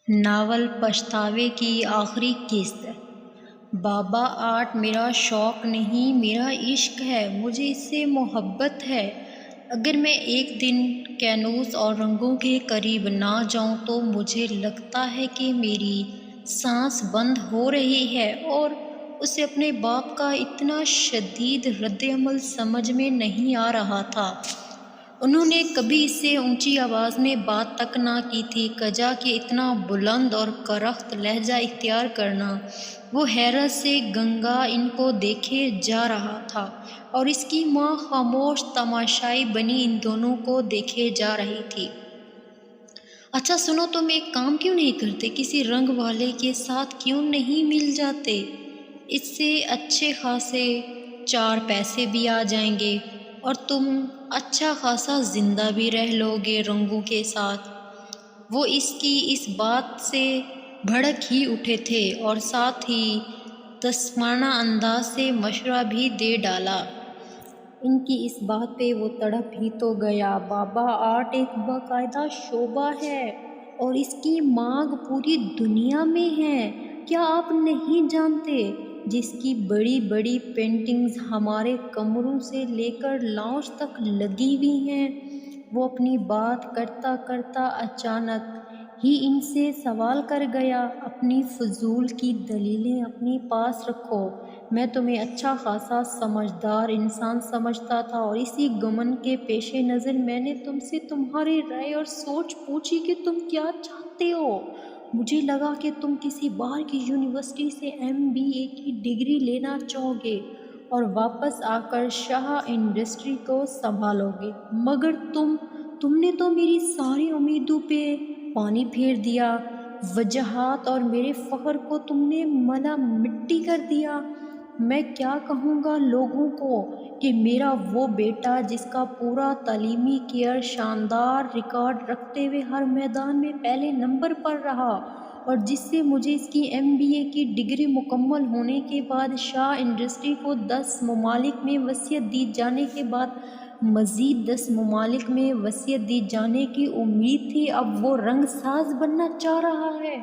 Novel پچھتاوے کی آخری قسط۔ بابا آرٹ میرا شوق نہیں، میرا عشق ہے، مجھے اس سے محبت ہے۔ اگر میں ایک دن کینوس اور رنگوں کے قریب نہ جاؤں تو مجھے لگتا ہے کہ میری سانس بند ہو رہی ہے، اور اسے اپنے باپ کا اتنا شدید رد عمل سمجھ میں نہیں آ رہا تھا۔ انہوں نے کبھی اس سے اونچی آواز میں بات تک نہ کی تھی، کجا کہ اتنا بلند اور کرخت لہجہ اختیار کرنا۔ وہ حیرت سے گنگا ان کو دیکھے جا رہا تھا، اور اس کی ماں خاموش تماشائی بنی ان دونوں کو دیکھے جا رہی تھی۔ اچھا سنو، تم ایک کام کیوں نہیں کرتے؟ کسی رنگ والے کے ساتھ کیوں نہیں مل جاتے؟ اس سے اچھے خاصے 4 پیسے بھی آ جائیں گے، اور تم اچھا خاصا زندہ بھی رہ لو گے رنگوں کے ساتھ۔ وہ اس کی اس بات سے بھڑک ہی اٹھے تھے، اور ساتھ ہی دسمانہ انداز سے مشورہ بھی دے ڈالا۔ ان کی اس بات پہ وہ تڑپ ہی تو گیا۔ بابا آرٹ ایک باقاعدہ شعبہ ہے، اور اس کی مانگ پوری دنیا میں ہے۔ کیا آپ نہیں جانتے؟ جس کی بڑی بڑی پینٹنگز ہمارے کمروں سے لے کر لاؤنج تک لگی ہوئی ہیں۔ وہ اپنی بات کرتا کرتا اچانک ہی ان سے سوال کر گیا، اپنی فضول کی دلیلیں اپنی پاس رکھو۔ میں تمہیں اچھا خاصا سمجھدار انسان سمجھتا تھا، اور اسی گمن کے پیش نظر میں نے تم سے تمہاری رائے اور سوچ پوچھی کہ تم کیا چاہتے ہو۔ مجھے لگا کہ تم کسی باہر کی یونیورسٹی سے MBA کی ڈگری لینا چاہو گے اور واپس آ کر شاہ انڈسٹری کو سنبھالو گے، مگر تم نے تو میری ساری امیدوں پہ پانی پھیر دیا۔ وجاہت اور میرے فخر کو تم نے ملا مٹی کر دیا۔ میں کیا کہوں گا لوگوں کو کہ میرا وہ بیٹا، جس کا پورا تعلیمی کیریئر شاندار ریکارڈ رکھتے ہوئے ہر میدان میں پہلے نمبر پر رہا، اور جس سے مجھے اس کی MBA کی ڈگری مکمل ہونے کے بعد شاہ انڈسٹری کو 10 ممالک میں وسعت دی جانے کے بعد مزید 10 ممالک میں وسعت دی جانے کی امید تھی، اب وہ رنگ ساز بننا چاہ رہا ہے؟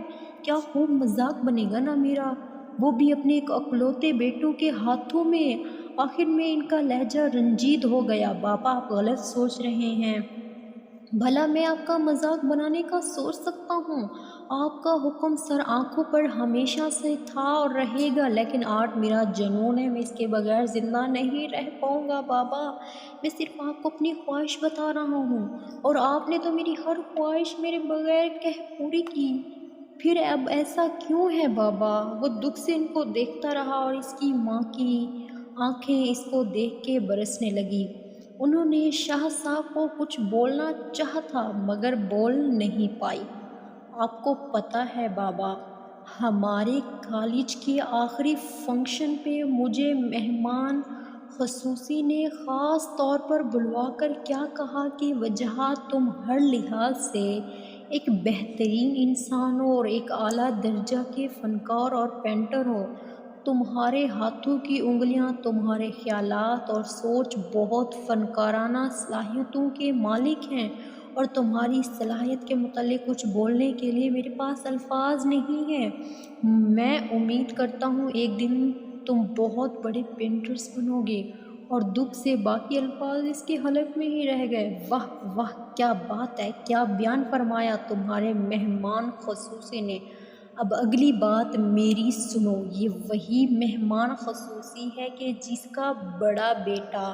کیا خوب مذاق بنے گا نا میرا، وہ بھی اپنے ایک اکلوتے بیٹوں کے ہاتھوں میں۔ آخر میں ان کا لہجہ رنجیدہ ہو گیا۔ بابا آپ غلط سوچ رہے ہیں۔ بھلا میں آپ کا مذاق بنانے کا سوچ سکتا ہوں؟ آپ کا حکم سر آنکھوں پر ہمیشہ سے تھا اور رہے گا، لیکن آرٹ میرا جنون ہے، میں اس کے بغیر زندہ نہیں رہ پاؤں گا بابا۔ میں صرف آپ کو اپنی خواہش بتا رہا ہوں، اور آپ نے تو میری ہر خواہش میرے بغیر کہہ پوری کی۔ پھر اب ایسا کیوں ہے بابا؟ وہ دکھ سے ان کو دیکھتا رہا، اور اس کی ماں کی آنکھیں اس کو دیکھ کے برسنے لگی۔ انہوں نے شاہ صاحب کو کچھ بولنا چاہا تھا، مگر بول نہیں پائی۔ آپ کو پتہ ہے بابا، ہمارے کالج کے آخری فنکشن پہ مجھے مہمان خصوصی نے خاص طور پر بلوا کر کیا کہا کہ وجاہت، تم ہر لحاظ سے ایک بہترین انسان ہو اور ایک اعلیٰ درجہ کے فنکار اور پینٹر ہو۔ تمہارے ہاتھوں کی انگلیاں، تمہارے خیالات اور سوچ بہت فنکارانہ صلاحیتوں کے مالک ہیں، اور تمہاری صلاحیت کے متعلق کچھ بولنے کے لیے میرے پاس الفاظ نہیں ہیں۔ میں امید کرتا ہوں ایک دن تم بہت بڑے پینٹرز بنو گے۔ اور دکھ سے باقی الفاظ اس کے حلق میں ہی رہ گئے۔ واہ واہ، کیا بات ہے، کیا بیان فرمایا تمہارے مہمان خصوصی نے۔ اب اگلی بات میری سنو۔ یہ وہی مہمان خصوصی ہے کہ جس کا بڑا بیٹا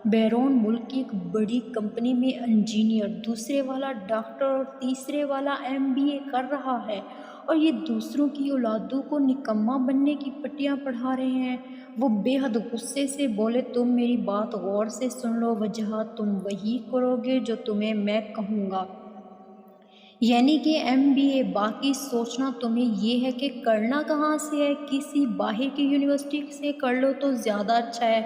بیرون ملک کی ایک بڑی کمپنی میں انجینئر، دوسرے والا ڈاکٹر اور تیسرے والا MBA کر رہا ہے، اور یہ دوسروں کی اولادوں کو نکما بننے کی پٹیاں پڑھا رہے ہیں۔ وہ بے حد غصے سے بولے، تم میری بات غور سے سن لو وجاہت، تم وہی کرو گے جو تمہیں میں کہوں گا، یعنی کہ MBA۔ باقی سوچنا تمہیں یہ ہے کہ کرنا کہاں سے ہے، کسی باہر کی یونیورسٹی سے کر لو تو زیادہ اچھا ہے،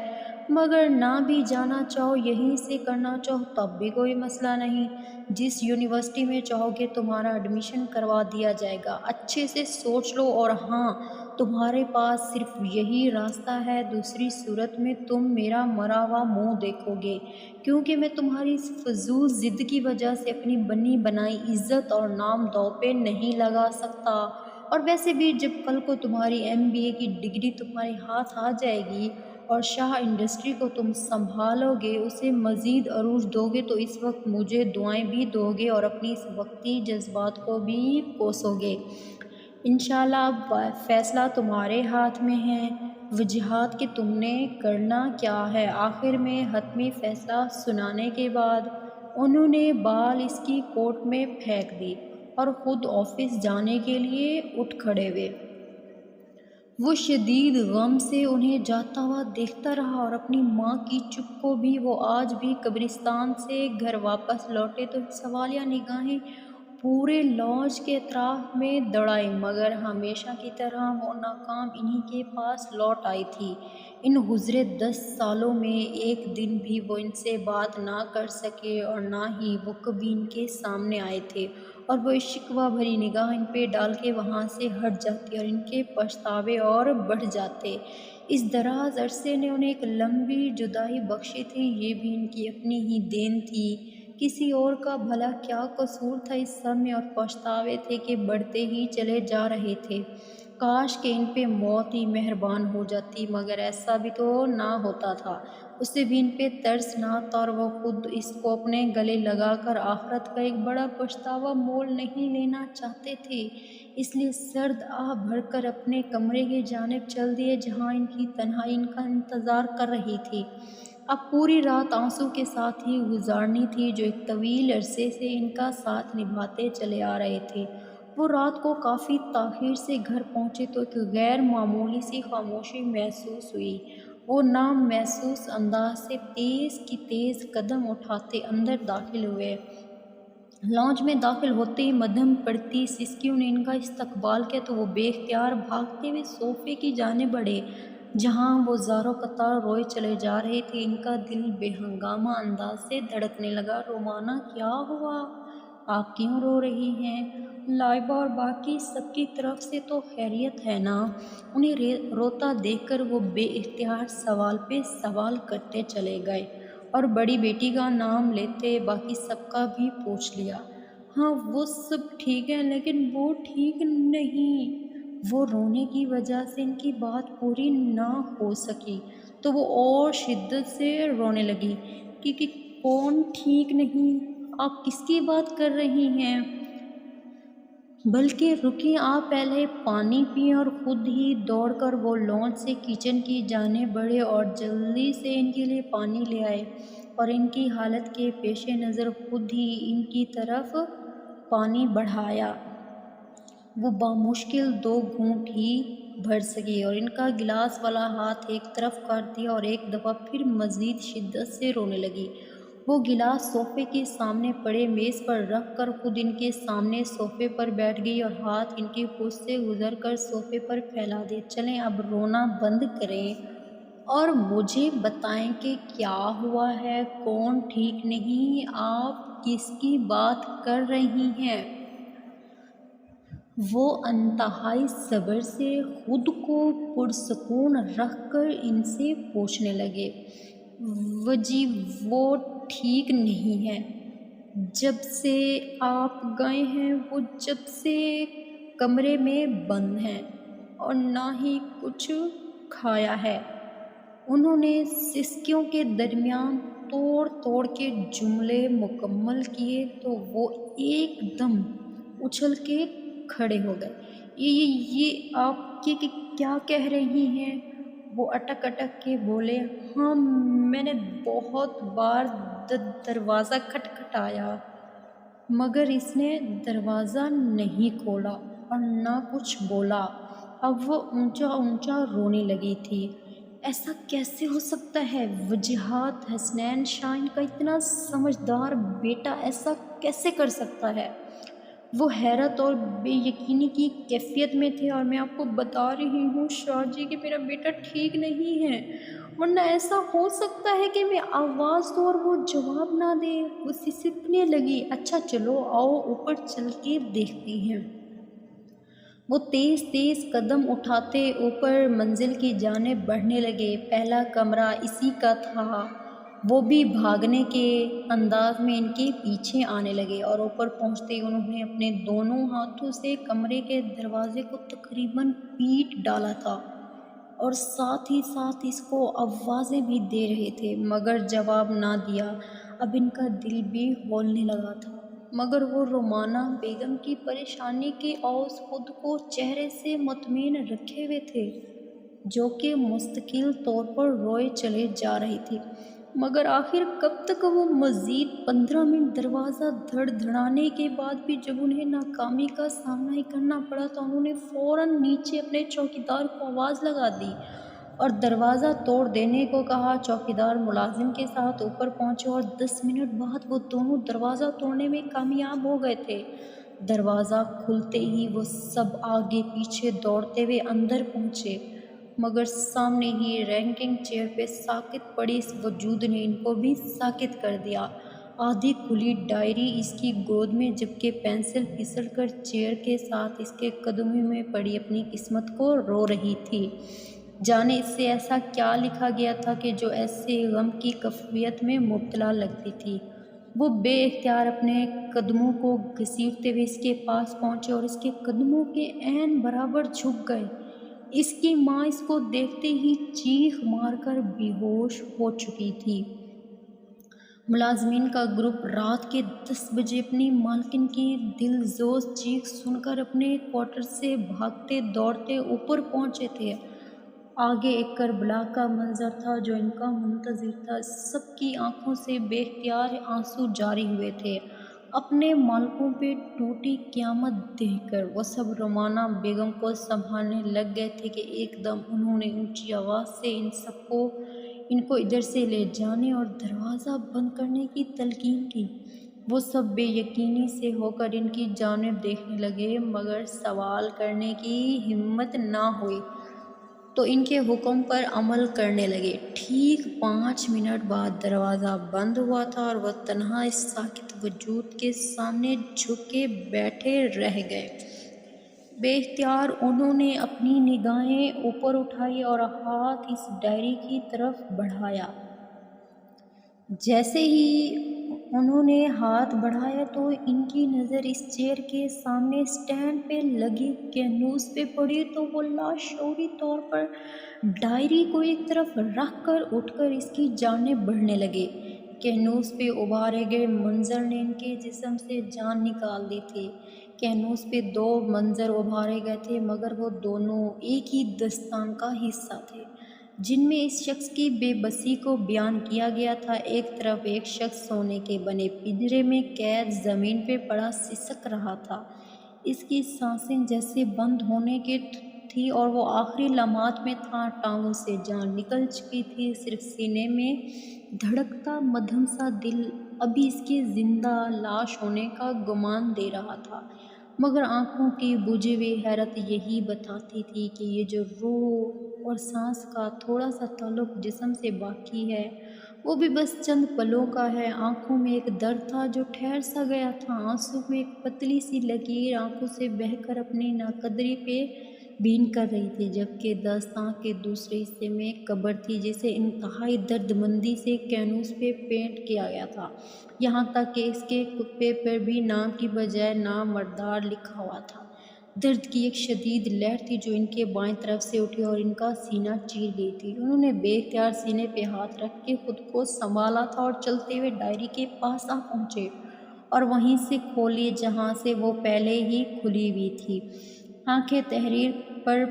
مگر نہ بھی جانا چاہو، یہیں سے کرنا چاہو تب بھی کوئی مسئلہ نہیں۔ جس یونیورسٹی میں چاہو گے تمہارا ایڈمیشن کروا دیا جائے گا۔ اچھے سے سوچ لو، اور ہاں، تمہارے پاس صرف یہی راستہ ہے، دوسری صورت میں تم میرا مرا ہوا منہ دیکھو گے، کیونکہ میں تمہاری اس فضول ضد کی وجہ سے اپنی بنی بنائی عزت اور نام داؤ پہ نہیں لگا سکتا۔ اور ویسے بھی جب کل کو تمہاری MBA کی ڈگری تمہارے ہاتھ آ جائے گی اور شاہ انڈسٹری کو تم سنبھالو گے، اسے مزید عروج دو گے، تو اس وقت مجھے دعائیں بھی دو گے اور اپنی اس وقتی جذبات کو بھی کوسو گے۔ انشاءاللہ اب فیصلہ تمہارے ہاتھ میں ہے، وجوہات کہ تم نے کرنا کیا ہے۔ آخر میں حتمی فیصلہ سنانے کے بعد انہوں نے بال اس کی کوٹ میں پھینک دی اور خود آفس جانے کے لیے اٹھ کھڑے ہوئے۔ وہ شدید غم سے انہیں جاتا ہوا دیکھتا رہا اور اپنی ماں کی چپ کو بھی۔ وہ آج بھی قبرستان سے گھر واپس لوٹے تو سوالیہ نگاہیں پورے لاج کے اطراف میں دوڑائیں، مگر ہمیشہ کی طرح وہ ناکام انہی کے پاس لوٹ آئی تھی۔ ان گزرے 10 سالوں میں ایک دن بھی وہ ان سے بات نہ کر سکے اور نہ ہی وہ کبھی ان کے سامنے آئے تھے، اور وہ شکوہ بھری نگاہ ان پہ ڈال کے وہاں سے ہٹ جاتی اور ان کے پچھتاوے اور بڑھ جاتے۔ اس دراز عرصے نے انہیں ایک لمبی جدائی بخشی تھی، یہ بھی ان کی اپنی ہی دین تھی۔ کسی اور کا بھلا کیا قصور تھا اس سب میں، اور پچھتاوے تھے کہ بڑھتے ہی چلے جا رہے تھے۔ کاش کہ ان پہ موت ہی مہربان ہو جاتی، مگر ایسا بھی تو نہ ہوتا تھا۔ اسے بھی ان پہ ترس نہ تھا اور وہ خود اس کو اپنے گلے لگا کر آخرت کا ایک بڑا پچھتاوا مول نہیں لینا چاہتے تھے، اس لیے سرد آہ بھر کر اپنے کمرے کی جانب چل دیے جہاں ان کی تنہائی ان کا انتظار کر رہی تھی۔ اب پوری رات آنسو کے ساتھ ہی گزارنی تھی، جو ایک طویل عرصے سے ان کا ساتھ نبھاتے چلے آ رہے تھے۔ وہ رات کو کافی تاخیر سے گھر پہنچے تو ایک غیر معمولی سی خاموشی محسوس ہوئی۔ وہ نام محسوس انداز سے تیز کی تیز قدم اٹھاتے اندر داخل ہوئے۔ لاؤنج میں داخل ہوتے ہی مدھم پڑتی سسکیوں نے ان کا استقبال کیا تو وہ بے اختیار بھاگتے ہوئے صوفے کی جانب بڑھے جہاں وہ زاروں قطار روئے چلے جا رہے تھے۔ ان کا دل بے ہنگامہ انداز سے دھڑکنے لگا۔ رومانا کیا ہوا؟ آپ کیوں رو رہی ہیں؟ لائبہ اور باقی سب کی طرف سے تو خیریت ہے نا؟ انہیں روتا دیکھ کر وہ بے اختیار سوال پہ سوال کرتے چلے گئے اور بڑی بیٹی کا نام لیتے باقی سب کا بھی پوچھ لیا۔ ہاں وہ سب ٹھیک ہے، لیکن وہ ٹھیک نہیں۔ وہ رونے کی وجہ سے ان کی بات پوری نہ ہو سکی تو وہ اور شدت سے رونے لگی کہ کون ٹھیک نہیں؟ آپ کس کی بات کر رہی ہیں؟ بلکہ رکیں، آپ پہلے پانی پئیں۔ اور خود ہی دوڑ کر وہ لاؤنج سے کچن کی جانب بڑھے اور جلدی سے ان کے لیے پانی لے آئے اور ان کی حالت کے پیش نظر خود ہی ان کی طرف پانی بڑھایا۔ وہ بامشکل 2 گھونٹ ہی بھر سکی اور ان کا گلاس والا ہاتھ ایک طرف کر دیا اور ایک دفعہ پھر مزید شدت سے رونے لگی۔ وہ گلاس صوفے کے سامنے پڑے میز پر رکھ کر خود ان کے سامنے صوفے پر بیٹھ گئی اور ہاتھ ان کے پشت سے گزر کر صوفے پر پھیلا دیے۔ چلیں اب رونا بند کریں اور مجھے بتائیں کہ کیا ہوا ہے؟ کون ٹھیک نہیں؟ آپ کس کی بات کر رہی ہیں؟ وہ انتہائی صبر سے خود کو پرسکون رکھ کر ان سے پوچھنے لگے۔ وجی وہ ٹھیک نہیں ہے۔ جب سے آپ گئے ہیں وہ جب سے کمرے میں بند ہیں اور نہ ہی کچھ کھایا ہے۔ انہوں نے سسکیوں کے درمیان توڑ توڑ کے جملے مکمل کیے تو وہ ایک دم اچھل کے کھڑے ہو گئے۔ یہ آپ کیا کہہ رہی ہیں؟ وہ اٹک اٹک کے بولے۔ ہاں میں نے بہت بار دروازہ کھٹکھٹایا مگر اس نے دروازہ نہیں کھولا اور نہ کچھ بولا۔ اب وہ اونچا اونچا رونے لگی تھی۔ ایسا کیسے ہو سکتا ہے؟ وجوہات حسنین شاہ کا اتنا سمجھدار بیٹا ایسا کیسے کر سکتا ہے؟ وہ حیرت اور بے یقینی کی کیفیت میں تھے۔ اور میں آپ کو بتا رہی ہوں شاہ جی کہ میرا بیٹا ٹھیک نہیں ہے، ورنہ ایسا ہو سکتا ہے کہ میں آواز دوں اور وہ جواب نہ دے۔ وہ سسکنے لگی۔ اچھا چلو آؤ اوپر چل کے دیکھتی ہیں۔ وہ تیز تیز قدم اٹھاتے اوپر منزل کی جانب بڑھنے لگے۔ پہلا کمرہ اسی کا تھا۔ وہ بھی بھاگنے کے انداز میں ان کے پیچھے آنے لگے اور اوپر پہنچتے ہی انہوں نے اپنے دونوں ہاتھوں سے کمرے کے دروازے کو تقریباً پیٹ ڈالا تھا اور ساتھ ہی ساتھ اس کو آوازیں بھی دے رہے تھے، مگر جواب نہ دیا۔ اب ان کا دل بھی ہولنے لگا تھا، مگر وہ رومانہ بیگم کی پریشانی کے عوض خود کو چہرے سے مطمئن رکھے ہوئے تھے، جو کہ مستقل طور پر روئے چلے جا رہی تھی۔ مگر آخر کب تک وہ مزید 15 منٹ دروازہ دھڑ دھڑانے کے بعد بھی جب انہیں ناکامی کا سامنا ہی کرنا پڑا تو انہوں نے فوراً نیچے اپنے چوکیدار کو آواز لگا دی اور دروازہ توڑ دینے کو کہا۔ چوکیدار ملازم کے ساتھ اوپر پہنچے اور 10 منٹ بعد وہ دونوں دروازہ توڑنے میں کامیاب ہو گئے تھے۔ دروازہ کھلتے ہی وہ سب آگے پیچھے دوڑتے ہوئے اندر پہنچے، مگر سامنے ہی رنکنگ چیئر پہ ساکت پڑی اس وجود نے ان کو بھی ساکت کر دیا۔ آدھی کھلی ڈائری اس کی گود میں، جبکہ پینسل پھسل کر چیئر کے ساتھ اس کے قدموں میں پڑی اپنی قسمت کو رو رہی تھی۔ جانے اس سے ایسا کیا لکھا گیا تھا کہ جو ایسے غم کی کیفیت میں مبتلا لگتی تھی۔ وہ بے اختیار اپنے قدموں کو گھسیٹتے ہوئے اس کے پاس پہنچے اور اس کے قدموں کے عین برابر جھک گئے۔ اس کی ماں اس کو دیکھتے ہی چیخ مار کر بے ہوش ہو چکی تھی۔ ملازمین کا گروپ رات کے 10 بجے اپنی مالکن کی دلسوز چیخ سن کر اپنے کوارٹر سے بھاگتے دوڑتے اوپر پہنچے تھے۔ آگے ایک کربلا کا منظر تھا جو ان کا منتظر تھا۔ سب کی آنکھوں سے بے اختیار آنسو جاری ہوئے تھے۔ اپنے مالکوں پہ ٹوٹی قیامت دیکھ کر وہ سب رومانہ بیگم کو سنبھالنے لگ گئے تھے کہ ایک دم انہوں نے اونچی آواز سے ان کو ادھر سے لے جانے اور دروازہ بند کرنے کی تلقین کی۔ وہ سب بے یقینی سے ہو کر ان کی جانب دیکھنے لگے، مگر سوال کرنے کی ہمت نہ ہوئی تو ان کے حکم پر عمل کرنے لگے۔ ٹھیک 5 منٹ بعد دروازہ بند ہوا تھا اور وہ تنہا اس ساکت وجود کے سامنے جھکے بیٹھے رہ گئے۔ بے اختیار انہوں نے اپنی نگاہیں اوپر اٹھائی اور ہاتھ اس ڈائری کی طرف بڑھایا۔ جیسے ہی انہوں نے ہاتھ بڑھایا تو ان کی نظر اس چیئر کے سامنے اسٹینڈ پہ لگی کینوس پہ پڑی تو وہ لاشعوری طور پر ڈائری کو ایک طرف رکھ کر اٹھ کر اس کی جانب بڑھنے لگے۔ کینوس پہ ابھارے گئے منظر نے ان کے جسم سے جان نکال دی تھی۔ کینوس پہ 2 منظر ابھارے گئے تھے، مگر وہ دونوں ایک ہی داستان کا حصہ تھے، جن میں اس شخص کی بے بسی کو بیان کیا گیا تھا۔ ایک طرف ایک شخص سونے کے بنے پنجرے میں قید زمین پہ پڑا سسک رہا تھا۔ اس کی سانسیں جیسے بند ہونے کی تھی اور وہ آخری لمحات میں تھا۔ ٹانگوں سے جان نکل چکی تھی، صرف سینے میں دھڑکتا مدھم سا دل ابھی اس کے زندہ لاش ہونے کا گمان دے رہا تھا، مگر آنکھوں کی بجھی ہوئی حیرت یہی بتاتی تھی کہ یہ جو روح اور سانس کا تھوڑا سا تعلق جسم سے باقی ہے وہ بھی بس چند پلوں کا ہے۔ آنکھوں میں ایک درد تھا جو ٹھہر سا گیا تھا، آنسوں میں ایک پتلی سی لکیر آنکھوں سے بہہ کر اپنی ناقدری پہ بین کر رہی تھی، جبکہ داستان کے دوسرے حصے میں ایک قبر تھی جسے انتہائی درد مندی سے کینوس پہ پینٹ کیا گیا تھا، یہاں تک کہ اس کے کپے پر بھی نام کی بجائے نام مردار لکھا ہوا تھا۔ درد کی ایک شدید لہر تھی جو ان کے بائیں طرف سے اٹھی اور ان کا سینہ چیر گئی تھی۔ انہوں نے بے اختیار سینے پہ ہاتھ رکھ کے خود کو سنبھالا تھا اور چلتے ہوئے ڈائری کے پاس آ پہنچے اور وہیں سے کھولی جہاں سے وہ پہلے ہی کھلی ہوئی تھی۔ آنکھیں تحریر پر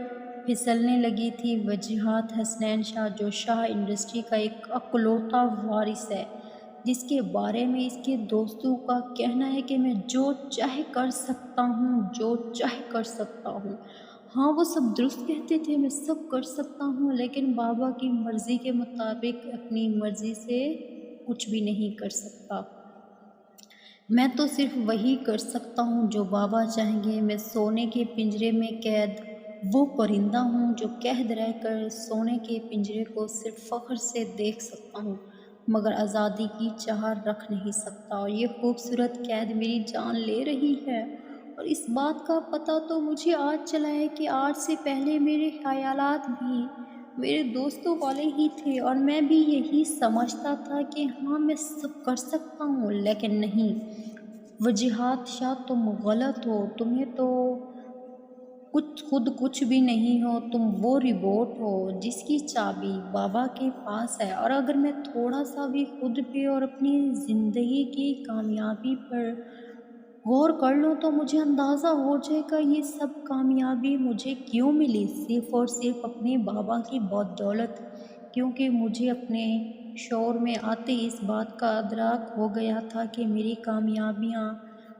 پھسلنے لگی تھی۔ وجیہت حسنین شاہ، جو شاہ انڈسٹری کا ایک اکلوتا وارث ہے، جس کے بارے میں اس کے دوستوں کا کہنا ہے کہ میں جو چاہے کر سکتا ہوں، جو چاہے کر سکتا ہوں۔ ہاں، وہ سب درست کہتے تھے، میں سب کر سکتا ہوں، لیکن بابا کی مرضی کے مطابق اپنی مرضی سے کچھ بھی نہیں کر سکتا۔ میں تو صرف وہی کر سکتا ہوں جو بابا چاہیں گے۔ میں سونے کے پنجرے میں قید وہ پرندہ ہوں جو قید رہ کر سونے کے پنجرے کو صرف فخر سے دیکھ سکتا ہوں، مگر آزادی کی چاہ رکھ نہیں سکتا، اور یہ خوبصورت قید میری جان لے رہی ہے اور اس بات کا پتہ تو مجھے آج چلا ہے کہ آج سے پہلے میرے خیالات بھی میرے دوستوں والے ہی تھے، اور میں بھی یہی سمجھتا تھا کہ ہاں میں سب کر سکتا ہوں، لیکن نہیں۔ وجوہات شاید تم غلط ہو، تمہیں تو کچھ بھی نہیں ہو، تم وہ روبوٹ ہو جس کی چابی بابا کے پاس ہے۔ اور اگر میں تھوڑا سا بھی خود پہ اور اپنی زندگی کی کامیابی پر غور کر لوں تو مجھے اندازہ ہو جائے گا یہ سب کامیابی مجھے کیوں ملی، صرف اور صرف اپنے بابا کی بدولت، کیونکہ مجھے اپنے شعور میں آتے اس بات کا ادراک ہو گیا تھا کہ میری کامیابیاں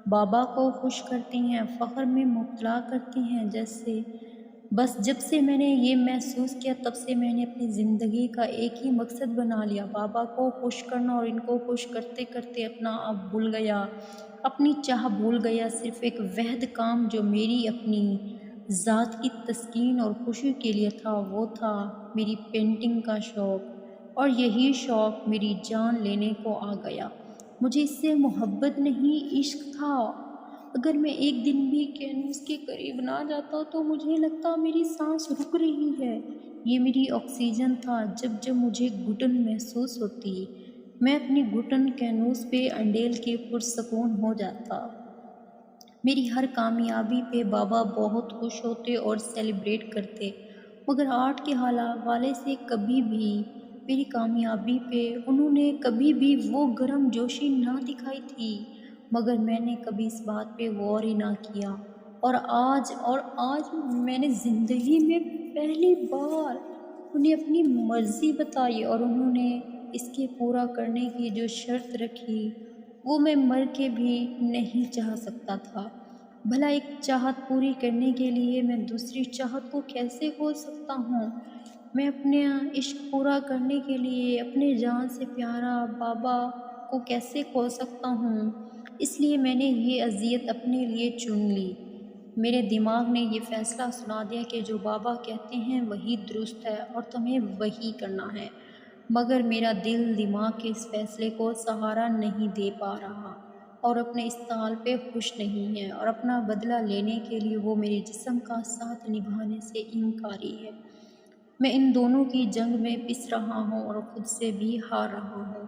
بابا کو خوش کرتی ہیں، فخر میں مبتلا کرتی ہیں۔ بس جب سے میں نے یہ محسوس کیا تب سے میں نے اپنی زندگی کا ایک ہی مقصد بنا لیا، بابا کو خوش کرنا، اور ان کو خوش کرتے کرتے اپنا آپ بھول گیا، اپنی چاہ بھول گیا۔ صرف ایک واحد کام جو میری اپنی ذات کی تسکین اور خوشی کے لیے تھا، وہ تھا میری پینٹنگ کا شوق، اور یہی شوق میری جان لینے کو آ گیا۔ مجھے اس سے محبت نہیں، عشق تھا۔ اگر میں ایک دن بھی کینوس کے قریب نہ جاتا تو مجھے لگتا میری سانس رک رہی ہے۔ یہ میری آکسیجن تھا۔ جب جب مجھے گھٹن محسوس ہوتی، میں اپنی گھٹن کینوس پہ انڈیل کے پرسکون ہو جاتا۔ میری ہر کامیابی پہ بابا بہت خوش ہوتے اور سیلیبریٹ کرتے، مگر آرٹ کے حوالے سے کبھی بھی میری کامیابی پہ انہوں نے کبھی بھی وہ گرم جوشی نہ دکھائی تھی، مگر میں نے کبھی اس بات پہ غور ہی نہ کیا۔ اور آج میں نے زندگی میں پہلی بار انہیں اپنی مرضی بتائی، اور انہوں نے اس کے پورا کرنے کی جو شرط رکھی وہ میں مر کے بھی نہیں چاہ سکتا تھا۔ بھلا ایک چاہت پوری کرنے کے لیے میں دوسری چاہت کو کیسے کھو سکتا ہوں؟ میں اپنے عشق پورا کرنے کے لیے اپنے جان سے پیارا بابا کو کیسے کھو سکتا ہوں؟ اس لیے میں نے یہ اذیت اپنے لیے چن لی۔ میرے دماغ نے یہ فیصلہ سنا دیا کہ جو بابا کہتے ہیں وہی درست ہے اور تمہیں وہی کرنا ہے، مگر میرا دل دماغ کے اس فیصلے کو سہارا نہیں دے پا رہا، اور اپنے استعمال پہ خوش نہیں ہے، اور اپنا بدلہ لینے کے لیے وہ میرے جسم کا ساتھ نبھانے سے انکاری ہے۔ میں ان دونوں کی جنگ میں پس رہا ہوں اور خود سے بھی ہار رہا ہوں۔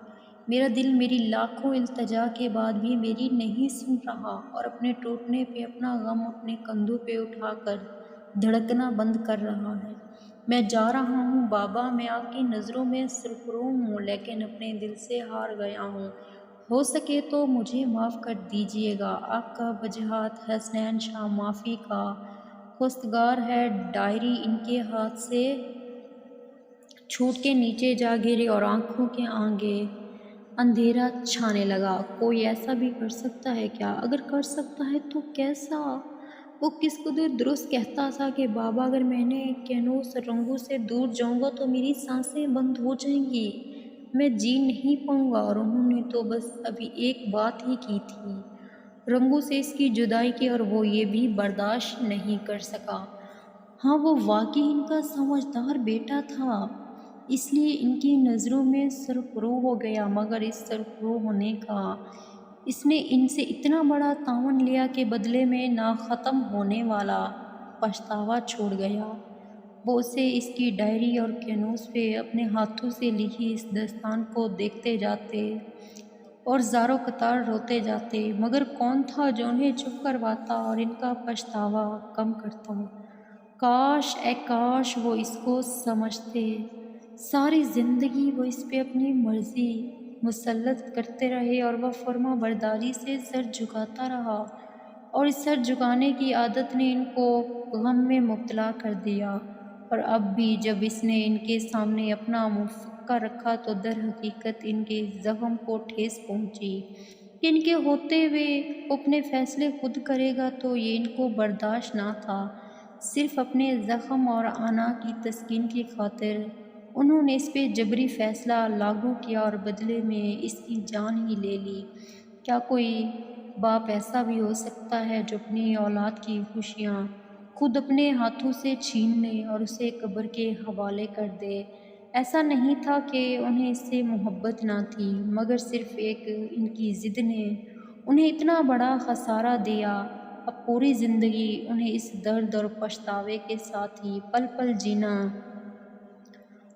میرا دل میری لاکھوں التجا کے بعد بھی میری نہیں سن رہا، اور اپنے ٹوٹنے پہ اپنا غم اپنے کندھوں پہ اٹھا کر دھڑکنا بند کر رہا ہے۔ میں جا رہا ہوں بابا، میں آپ کی نظروں میں سرخرو ہوں، لیکن اپنے دل سے ہار گیا ہوں۔ ہو سکے تو مجھے معاف کر دیجیے گا۔ آپ کا وجاہت حسنین شاہ معافی کا خواستگار ہے۔ ڈائری ان کے ہاتھ سے چھوٹ کے نیچے جا گری اور آنکھوں کے آگے اندھیرا چھانے لگا۔ کوئی ایسا بھی کر سکتا ہے کیا؟ اگر کر سکتا ہے تو کیسا؟ وہ کس قدر درست کہتا تھا کہ بابا اگر میں نے کینوس رنگوں سے دور جاؤں گا تو میری سانسیں بند ہو جائیں گی، میں جی نہیں پاؤں گا۔ اور انہوں نے تو بس ابھی ایک بات ہی کی تھی، رنگوں سے اس کی جدائی کی، اور وہ یہ بھی برداشت نہیں کر سکا۔ ہاں وہ واقعی ان کا سمجھدار بیٹا تھا، اس لیے ان کی نظروں میں سرخرو ہو گیا، مگر اس سرخرو ہونے کا اس نے ان سے اتنا بڑا تعاون لیا کہ بدلے میں نہ ختم ہونے والا پچھتاوا چھوڑ گیا۔ وہ اسے اس کی ڈائری اور کینوس پہ اپنے ہاتھوں سے لکھی اس داستان کو دیکھتے جاتے اور زاروں قطار روتے جاتے، مگر کون تھا جو انہیں چپ کرواتا اور ان کا پچھتاوا کم کرتا؟ کاش اے کاش وہ اس کو سمجھتے۔ ساری زندگی وہ اس پہ اپنی مرضی مسلط کرتے رہے، اور وہ فرما برداری سے سر جھکاتا رہا، اور اس سر جھکانے کی عادت نے ان کو غم میں مبتلا کر دیا۔ اور اب بھی جب اس نے ان کے سامنے اپنا منہ پھکا رکھا تو در حقیقت ان کے زخم کو ٹھیس پہنچی کہ ان کے ہوتے ہوئے وہ اپنے فیصلے خود کرے گا، تو یہ ان کو برداشت نہ تھا۔ صرف اپنے زخم اور انا کی تسکین کی خاطر انہوں نے اس پہ جبری فیصلہ لاگو کیا اور بدلے میں اس کی جان ہی لے لی۔ کیا کوئی باپ ایسا بھی ہو سکتا ہے جو اپنی اولاد کی خوشیاں خود اپنے ہاتھوں سے چھین لے اور اسے قبر کے حوالے کر دے؟ ایسا نہیں تھا کہ انہیں اس سے محبت نہ تھی، مگر صرف ایک ان کی ضد نے انہیں اتنا بڑا خسارہ دیا اب پوری زندگی انہیں اس درد اور پچھتاوے کے ساتھ ہی پل پل جینا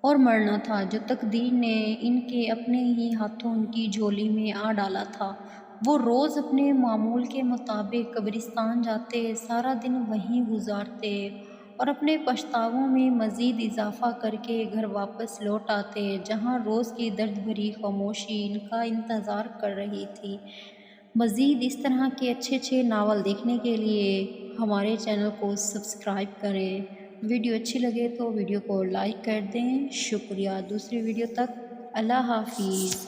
اور مرنا تھا جو تقدیر نے ان کے اپنے ہی ہاتھوں ان کی جھولی میں ڈالا تھا۔ وہ روز اپنے معمول کے مطابق قبرستان جاتے، سارا دن وہیں گزارتے اور اپنے پچھتاووں میں مزید اضافہ کر کے گھر واپس لوٹ آتے، جہاں روز کی درد بھری خاموشی ان کا انتظار کر رہی تھی۔ مزید اس طرح کے اچھے ناول دیکھنے کے لیے ہمارے چینل کو سبسکرائب کریں۔ ویڈیو اچھی لگے تو ویڈیو کو لائک کر دیں۔ شکریہ۔ دوسری ویڈیو تک اللہ حافظ۔